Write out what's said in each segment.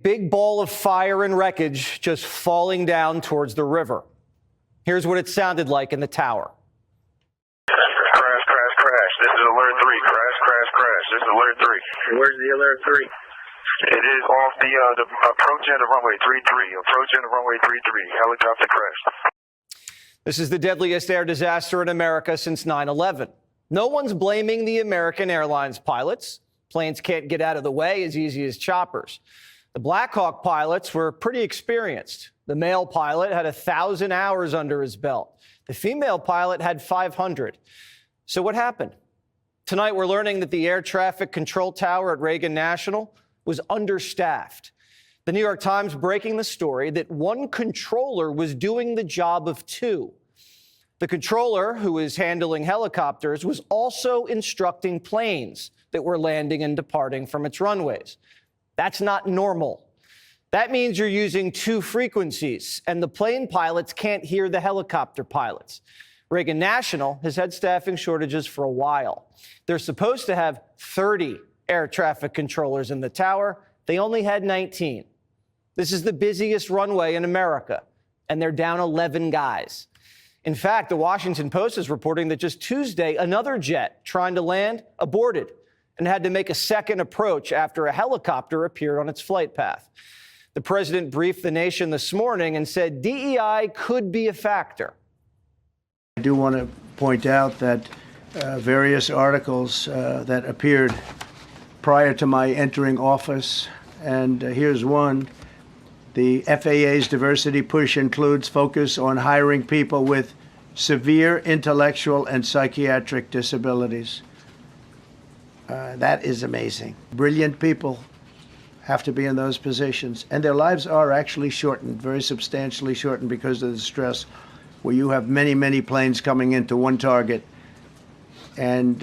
Big ball of fire and wreckage just falling down towards the river. Here's what it sounded like in the tower. Crash, crash, crash. This is alert 3. Crash, crash, crash. This is alert 3. Where's the alert 3? It is off the approaching the runway 33. Approaching the runway 33. Helicopter crash. This is the deadliest air disaster in America since 9/11. No one's blaming the American Airlines pilots. Planes can't get out of the way as easy as choppers. The Blackhawk pilots were pretty experienced. The male pilot had 1,000 hours under his belt. The female pilot had 500. So what happened? Tonight, we're learning that the air traffic control tower at Reagan National was understaffed. The New York Times breaking the story that one controller was doing the job of two. The controller, who is handling helicopters, was also instructing planes that were landing and departing from its runways. That's not normal. That means you're using two frequencies, and the plane pilots can't hear the helicopter pilots. Reagan National has had staffing shortages for a while. They're supposed to have 30 air traffic controllers in the tower. They only had 19. This is the busiest runway in America, and they're down 11 guys. In fact, the Washington Post is reporting that just Tuesday, another jet trying to land aborted and had to make a second approach after a helicopter appeared on its flight path. The president briefed the nation this morning and said DEI could be a factor. I do want to point out that various articles that appeared prior to my entering office, and here's one. The FAA's diversity push includes focus on hiring people with severe intellectual and psychiatric disabilities. That is amazing. Brilliant people have to be in those positions, and their lives are actually shortened, very substantially shortened because of the stress where you have many, many planes coming into one target, and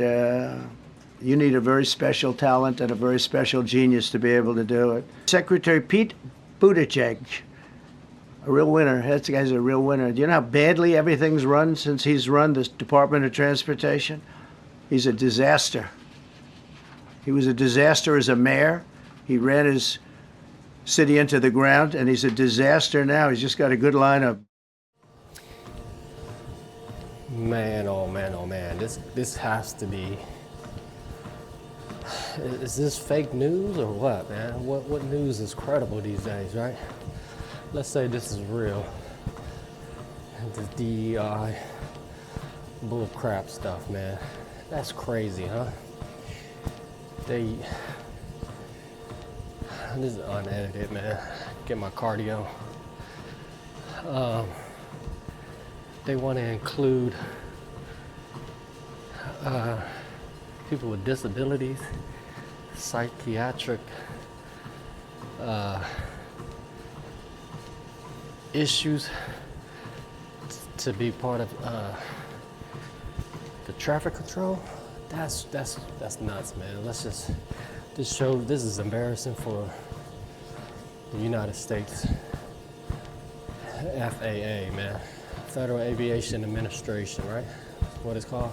you need a very special talent and a very special genius to be able to do it. Secretary Pete Buttigieg, a real winner. That guy's a real winner. Do you know how badly everything's run since he's run this Department of Transportation? He's a disaster. He was a disaster as a mayor. He ran his city into the ground, and he's a disaster now. He's just got a good lineup. Man, oh man, oh man. This has to be. Is this fake news or what, man? What news is credible these days, right? Let's say this is real. The DEI bull crap stuff, man. That's crazy, huh? This is unedited, man. Get my cardio. They want to include people with disabilities, psychiatric issues to be part of the traffic control. That's nuts, man. This is embarrassing for the United States FAA, man. Federal Aviation Administration, right? That's what it's called.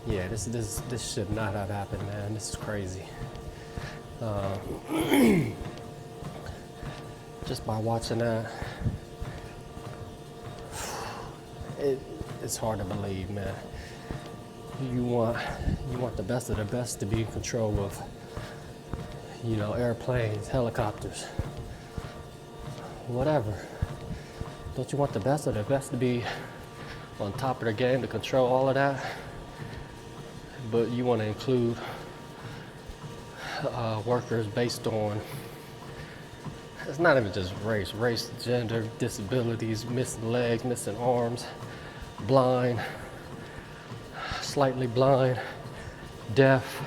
Yeah, this should not have happened, man. This is crazy. Just by watching that, it's hard to believe, man. You want the best of the best to be in control of, airplanes, helicopters, whatever. Don't you want the best of the best to be on top of their game to control all of that? But you want to include workers based on, it's not even just race, gender, disabilities, missing legs, missing arms, blind, slightly blind, deaf.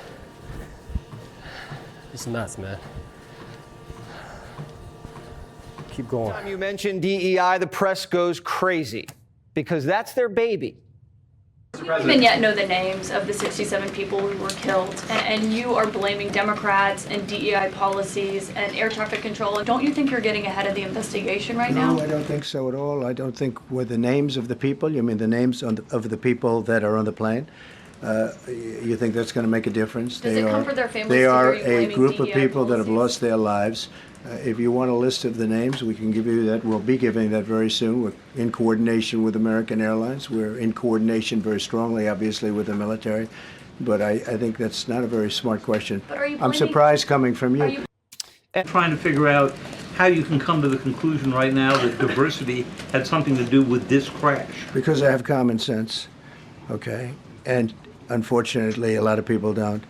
It's nuts, man. Keep going. Every time you mention DEI, the press goes crazy because that's their baby. Do you even yet know the names of the 67 people who were killed? And you are blaming Democrats and DEI policies and air traffic control. And don't you think you're getting ahead of the investigation right now? No, I don't think so at all. I don't think with the names of the people, you mean the names of the people that are on the plane? You think that's going to make a difference? Does it comfort their families They to are hear you a blaming group of DEI people that have policies? lost their lives. If you want a list of the names, we can give you that. We'll be giving that very soon. We're in coordination with American Airlines. We're in coordination very strongly, obviously, with the military. But I think that's not a very smart question. But are you I'm blaming- surprised coming from you. Are you Trying to figure out how you can come to the conclusion right now that diversity had something to do with this crash. Because I have common sense, okay? And unfortunately, a lot of people don't.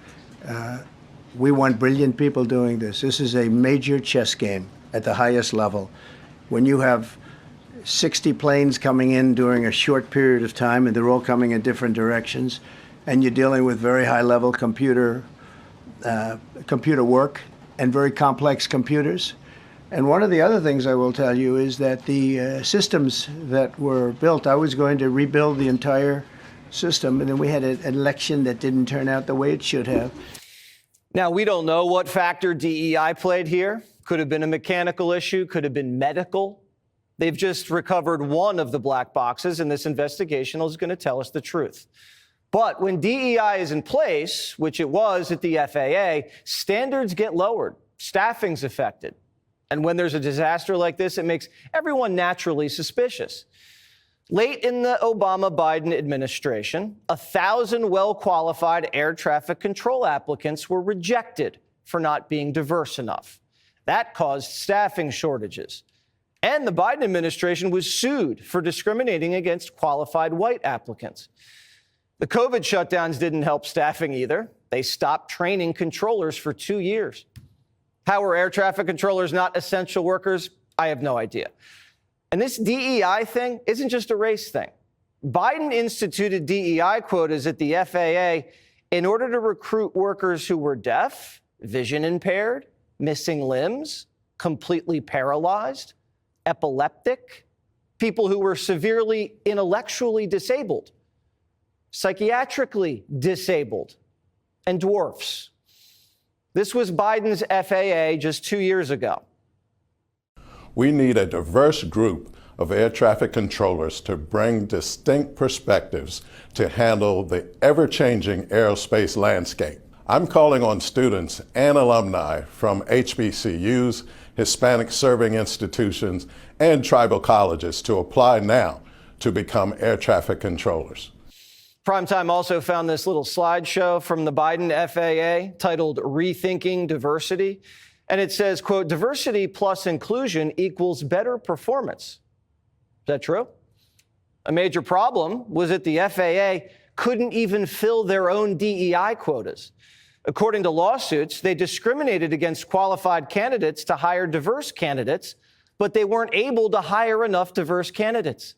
We want brilliant people doing this. This is a major chess game at the highest level. When you have 60 planes coming in during a short period of time, and they're all coming in different directions, and you're dealing with very high-level computer work and very complex computers. And one of the other things I will tell you is that the systems that were built, I was going to rebuild the entire system, and then we had an election that didn't turn out the way it should have. Now, we don't know what factor DEI played here. Could have been a mechanical issue, could have been medical. They've just recovered one of the black boxes, and this investigation is going to tell us the truth. But when DEI is in place, which it was at the FAA, standards get lowered, staffing's affected. And when there's a disaster like this, it makes everyone naturally suspicious. Late in the Obama-Biden administration, 1,000 well-qualified air traffic control applicants were rejected for not being diverse enough. That caused staffing shortages. And the Biden administration was sued for discriminating against qualified white applicants. The COVID shutdowns didn't help staffing either. They stopped training controllers for 2 years. How are air traffic controllers not essential workers? I have no idea. And this DEI thing isn't just a race thing. Biden instituted DEI quotas at the FAA in order to recruit workers who were deaf, vision impaired, missing limbs, completely paralyzed, epileptic, people who were severely intellectually disabled, psychiatrically disabled, and dwarfs. This was Biden's FAA just 2 years ago. We need a diverse group of air traffic controllers to bring distinct perspectives to handle the ever-changing aerospace landscape. I'm calling on students and alumni from HBCUs, Hispanic serving institutions, and tribal colleges to apply now to become air traffic controllers. Primetime also found this little slideshow from the Biden FAA titled Rethinking Diversity. And it says, quote, diversity plus inclusion equals better performance. Is that true? A major problem was that the FAA couldn't even fill their own DEI quotas. According to lawsuits, they discriminated against qualified candidates to hire diverse candidates, but they weren't able to hire enough diverse candidates.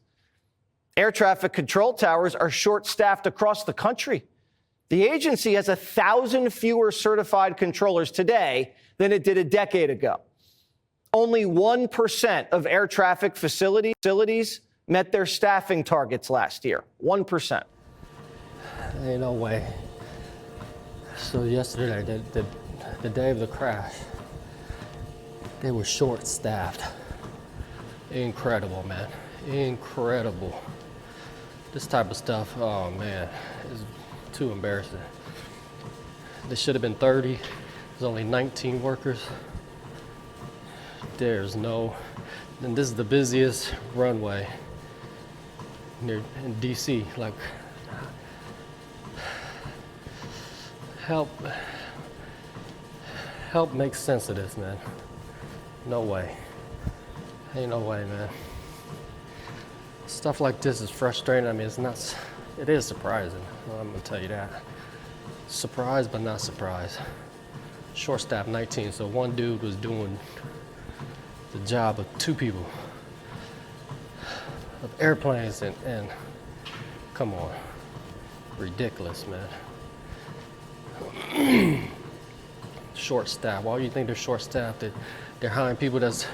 Air traffic control towers are short-staffed across the country. The agency has 1,000 fewer certified controllers today than it did a decade ago. Only 1% of air traffic facilities met their staffing targets last year. 1%. Ain't no way. So yesterday, the day of the crash, they were short-staffed. Incredible, man. Incredible. This type of stuff, oh man, is too embarrassing. There should have been 30. There's only 19 workers. There's no, and this is the busiest runway near in DC. Like, help make sense of this, man. No way. Ain't no way, man. Stuff like this is frustrating. I mean, it is surprising. I'm gonna tell you that. Surprised, but not surprised. Short staff 19, so one dude was doing the job of 2 people of airplanes and come on, ridiculous, man. Short staff. Why do you think they're short staffed? They're hiring people that's,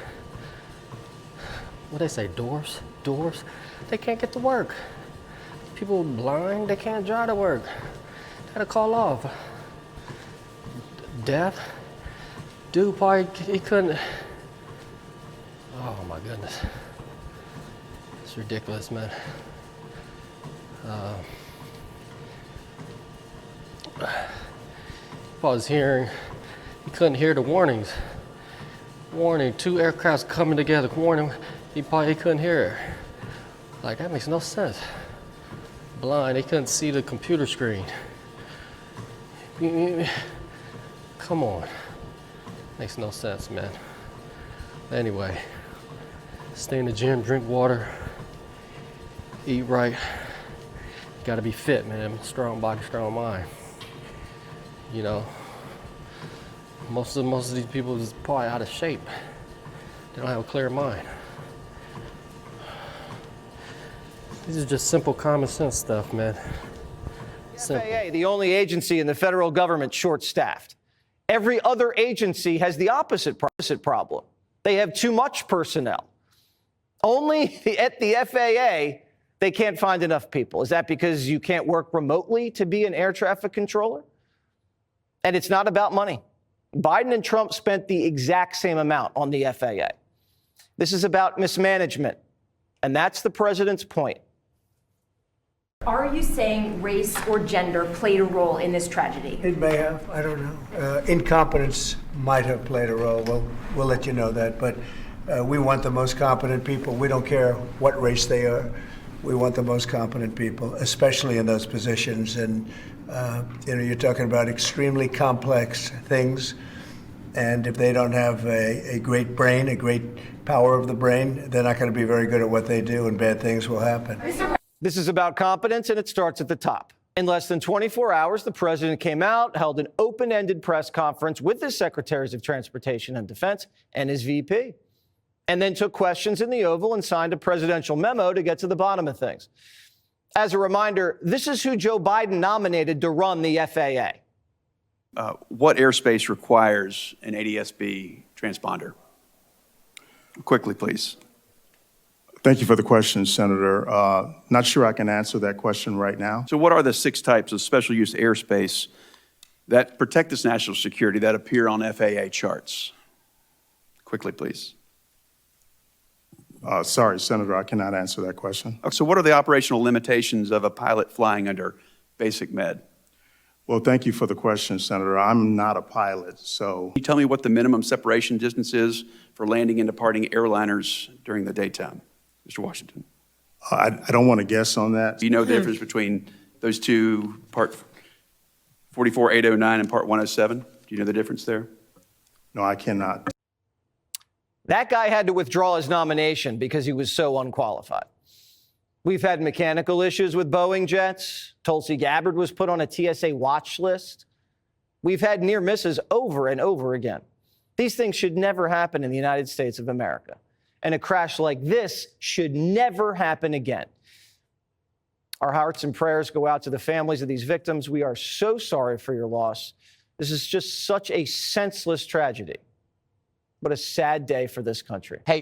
what they say, dwarfs? Dwarfs? They can't get to work. People blind, they can't drive to work. They gotta call off. Deaf? Dude, probably, he couldn't. Oh my goodness. It's ridiculous, man. If I was hearing, he couldn't hear the warnings. Warning, 2 aircrafts coming together. Warning, he couldn't hear it. Like, that makes no sense. Blind, he couldn't see the computer screen. Come on. Makes no sense, man. Anyway, stay in the gym, drink water, eat right. Gotta be fit, man. Strong body, strong mind. You know, most of these people is probably out of shape. They don't have a clear mind. These are just simple common sense stuff, man. Simple. FAA, the only agency in the federal government short-staffed. Every other agency has the opposite problem. They have too much personnel. Only at the FAA, they can't find enough people. Is that because you can't work remotely to be an air traffic controller? And it's not about money. Biden and Trump spent the exact same amount on the FAA. This is about mismanagement. And that's the president's point. Are you saying race or gender played a role in this tragedy? It may have. I don't know. Incompetence might have played a role. We'll let you know that. But we want the most competent people. We don't care what race they are. We want the most competent people, especially in those positions. And you're talking about extremely complex things. And if they don't have a great brain, a great power of the brain, they're not going to be very good at what they do, and bad things will happen. This is about competence, and it starts at the top. In less than 24 hours, the president came out, held an open-ended press conference with his secretaries of transportation and defense and his VP, and then took questions in the Oval and signed a presidential memo to get to the bottom of things. As a reminder, this is who Joe Biden nominated to run the FAA. What airspace requires an ADS-B transponder? Quickly, please. Thank you for the question, Senator. Not sure I can answer that question right now. So what are the 6 types of special use airspace that protect this national security that appear on FAA charts? Quickly, please. Sorry, Senator, I cannot answer that question. So what are the operational limitations of a pilot flying under basic med? Well, thank you for the question, Senator. I'm not a pilot, so. Can you tell me what the minimum separation distance is for landing and departing airliners during the daytime, Mr. Washington? I don't want to guess on that. Do you know the difference between those two, Part 44809 and Part 107? Do you know the difference there? No, I cannot. That guy had to withdraw his nomination because he was so unqualified. We've had mechanical issues with Boeing jets. Tulsi Gabbard was put on a TSA watch list. We've had near misses over and over again. These things should never happen in the United States of America. And a crash like this should never happen again. Our hearts and prayers go out to the families of these victims. We are so sorry for your loss. This is just such a senseless tragedy, but a sad day for this country. Hey,